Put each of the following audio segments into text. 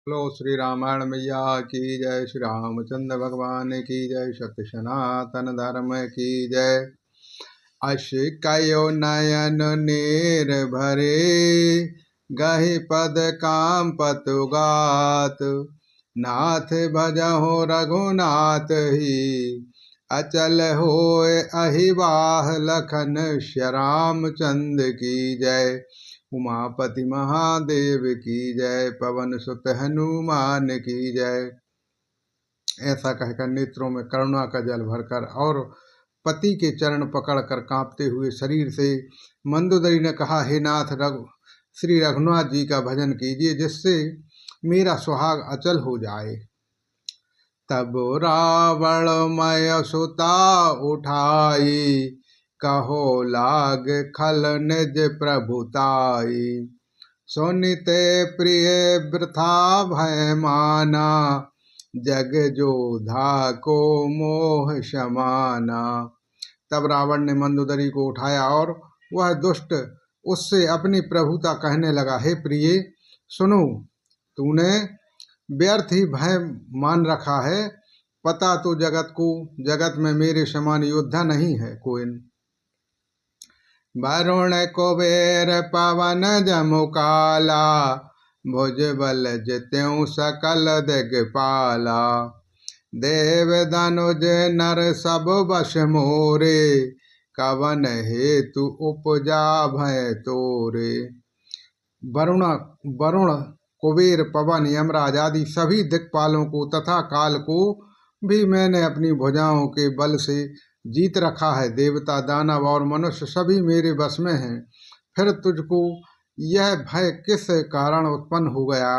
बोलो श्री रामायण मैया की जय, श्री रामचंद्र भगवान की जय, सत्य सनातन धर्म की जय। अश कयो नयन नीर भरे, गहि पद काम पतुगात। नाथ भजहु रघुनाथ ही, अचल होए अहिवाह लखन श्याम चंद्र की जय। उमापति महादेव की जय, पवन सुत हनुमान की जय। ऐसा कहकर नेत्रों में करुणा का जल भरकर और पति के चरण पकड़कर कांपते हुए शरीर से मंदोदरी ने कहा, हे नाथ श्री रघुनाथ जी का भजन कीजिए, जिससे मेरा सुहाग अचल हो जाए। तब रावण मय सुता उठाई, कहो लाग खल निज प्रभुताई। सुनिते प्रिय वृथा भय माना, जग जोधा को मोह समाना। तब रावण ने मंदोदरी को उठाया और वह दुष्ट उससे अपनी प्रभुता कहने लगा, हे प्रिय सुनो, तूने व्यर्थ ही भय मान रखा है। पता तो जगत में मेरे समान योद्धा नहीं है कोई। वरुण कुबेर पवन जमु काला, भुज बल जित्यु सकल दिगपाला। देव धनुज नर सब बस मोरे, कवन हेतु उपजा भय तोरे। वरुण कुबेर पवन यमराज आदि सभी दिक्पालों को तथा काल को भी मैंने अपनी भुजाओं के बल से जीत रखा है। देवता दानव और मनुष्य सभी मेरे बस में हैं। फिर तुझको यह भय किस कारण उत्पन्न हो गया?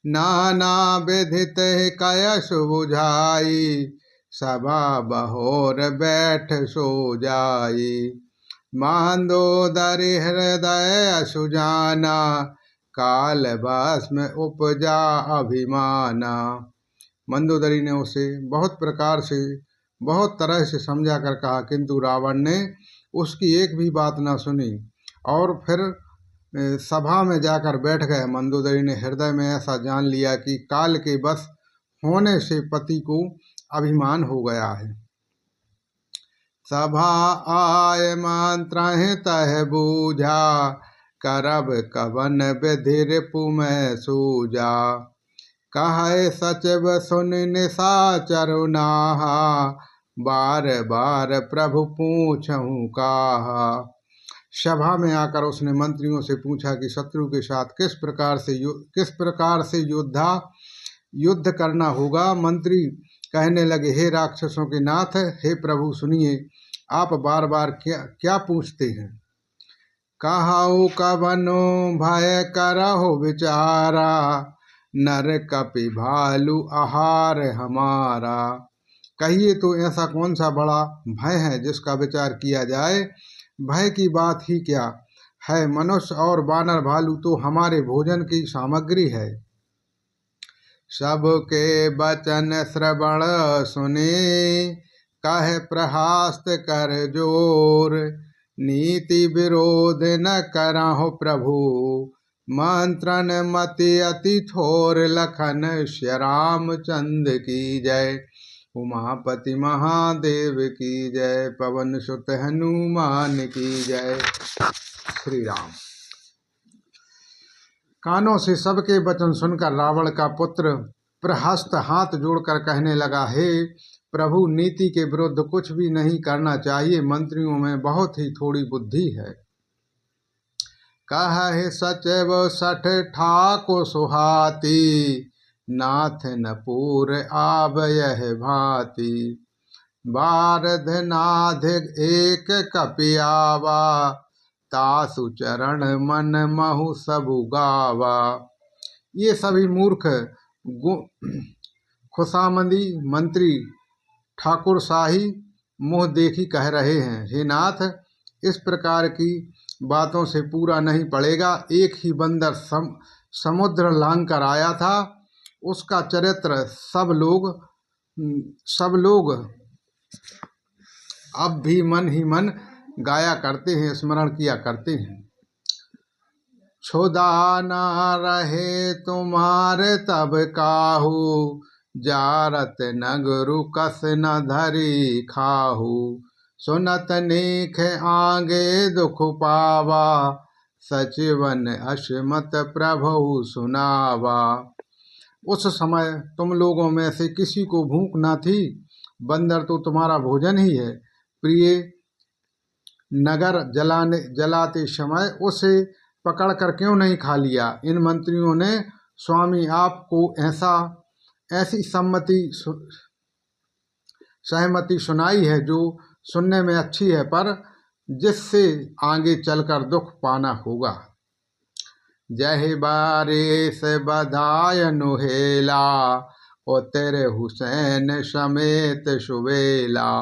नाना विधित कयस बुझाई, सभा बहोर बैठ सो जाई। मंदोदरी हृदय असुजाना, काल बस में उपजा अभिमाना। मंदोदरी ने उसे बहुत तरह से समझा कर कहा, किंतु रावण ने उसकी एक भी बात न सुनी और फिर सभा में जाकर बैठ गए। मंदोदरी ने हृदय में ऐसा जान लिया कि काल के बस होने से पति को अभिमान हो गया है। सभा आय मंत्र तह बूझा, करब कवन विधि रिपु में सूजा। कहे सचिव सुन निशाचर नाहा, बार बार प्रभु पूछहु काहा। सभा में आकर उसने मंत्रियों से पूछा कि शत्रु के साथ किस प्रकार से युद्ध करना होगा। मंत्री कहने लगे, हे राक्षसों के नाथ, हे प्रभु सुनिए, आप बार बार क्या पूछते हैं? कहाऊ कवनो भय करहु विचारा, नर कपि भालू आहार हमारा। कहिए तो ऐसा कौन सा बड़ा भय है जिसका विचार किया जाए? भय की बात ही क्या है, मनुष्य और बानर भालू तो हमारे भोजन की सामग्री है। सबके वचन श्रवण सुने, कहे प्रहास्त कर जोर। नीति विरोध न करहु प्रभु, मंत्रन मति अति थोर। लखन श्याम चंद्र की जय, उमापति महादेव की जय, पवन सुत हनुमान की जय। श्री राम। कानों से सबके वचन सुनकर रावण का पुत्र प्रहस्त हाथ जोड़कर कहने लगा, हे प्रभु, नीति के विरुद्ध कुछ भी नहीं करना चाहिए। मंत्रियों में बहुत ही थोड़ी बुद्धि है। कहे सचिव सठ ठाको सुहाती, नाथ न पूर आब यह भांति। बारध नाध एक कपियावा, तासु चरण मन महु सबु गावा। ये सभी मूर्ख खुशामदी मंत्री ठाकुर शाही मुँह देखी कह रहे हैं, हे नाथ, इस प्रकार की बातों से पूरा नहीं पड़ेगा। एक ही बंदर समुद्र लांग कर आया था, उसका चरित्र सब लोग अब भी मन ही मन गाया करते हैं, स्मरण किया करते हैं। क्षुधा न रहे तुम्हारे तब काहू, जारत नगरु कस न धरी खाहू। सुनत नेख आगे दुख पावा, सचिवन अश्मत प्रभु सुनावा। उस समय तुम लोगों में से किसी को भूख न थी, बंदर तो तुम्हारा भोजन ही है। प्रिय, नगर जलाते समय उसे पकड़कर क्यों नहीं खा लिया? इन मंत्रियों ने स्वामी आपको ऐसी सहमति सुनाई है जो सुनने में अच्छी है, पर जिससे आगे चलकर दुख पाना होगा। जय बारे से बधाय नुहेला, ओ तेरे हुसैन समेत सुवेला।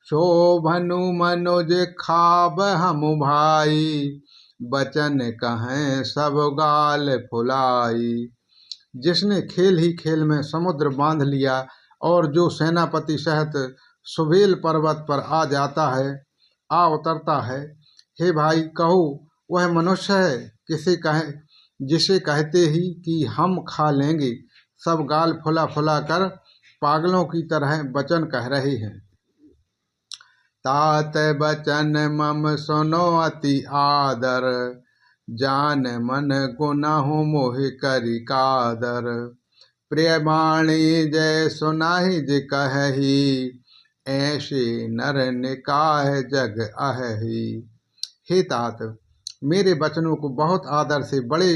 शोभनु मनुज खाब हम भाई, बचन कहें सब गाल फुलाई। जिसने खेल ही खेल में समुद्र बांध लिया और जो सेनापति सहित सुबेल पर्वत पर आ जाता है, आ उतरता है, हे भाई कहो वह मनुष्य है जिसे कहते ही कि हम खा लेंगे, सब गाल फुला फुला कर पागलों की तरह वचन कह रहे हैं। तात बचन मम सुनो अति आदर, जान मन गुनाहु मोहि करि कादर। प्रिय वाणी जय सुनाहि जे कहि, ऐसे नर निकाय जग अहि। हे तात, मेरे वचनों को बहुत आदर से बड़े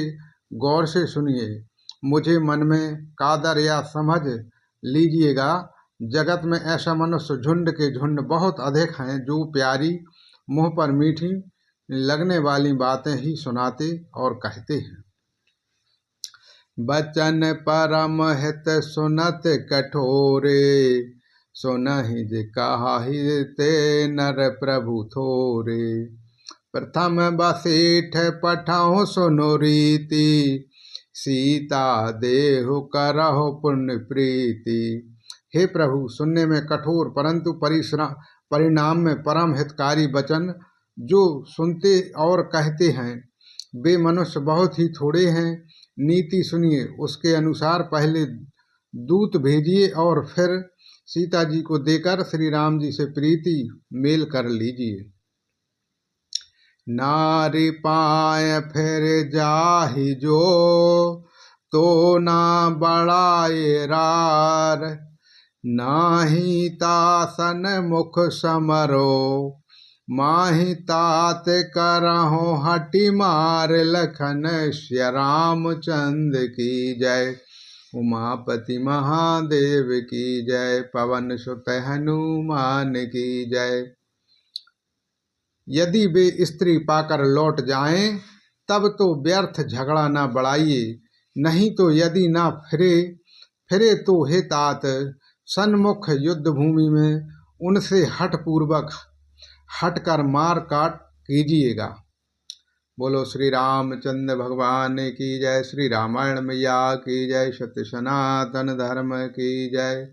गौर से सुनिए। मुझे मन में कादर या समझ लीजिएगा। जगत में ऐसा मनुष्य झुंड के झुंड बहुत अधिक हैं जो प्यारी, मुंह पर मीठी लगने वाली बातें ही सुनाते और कहते हैं। बचन परम हित सुनत कठोरे, सुनहि जे कहाहि ते नर प्रभु थोरे। प्रथम बसेठ पठाओ सुनो रीति, सीता देहु करहु पुण्य प्रीति। हे प्रभु, सुनने में कठोर परंतु परिणाम में परम हितकारी वचन जो सुनते और कहते हैं, वे मनुष्य बहुत ही थोड़े हैं। नीति सुनिए, उसके अनुसार पहले दूत भेजिए और फिर सीता जी को देकर श्री राम जी से प्रीति मेल कर लीजिए। नारी पाए फिर जाहि जो, तो ना बड़ाए रार। नाही तासन मुख समरो, माहि तात करहु हटि मार। लखन श्री रामचंद्र की जय, उमापति महादेव की जय, पवन सुत हनुमान की जय। यदि वे स्त्री पाकर लौट जाएं, तब तो व्यर्थ झगड़ा न बढ़ाइए, नहीं तो यदि न फिरे तो हे तात, सन्मुख युद्ध भूमि में उनसे हठपूर्वक हटकर मार काट कीजिएगा। बोलो श्री रामचंद्र भगवान की जय, श्री रामायण मैया की जय, सत्य सनातन धर्म की जय।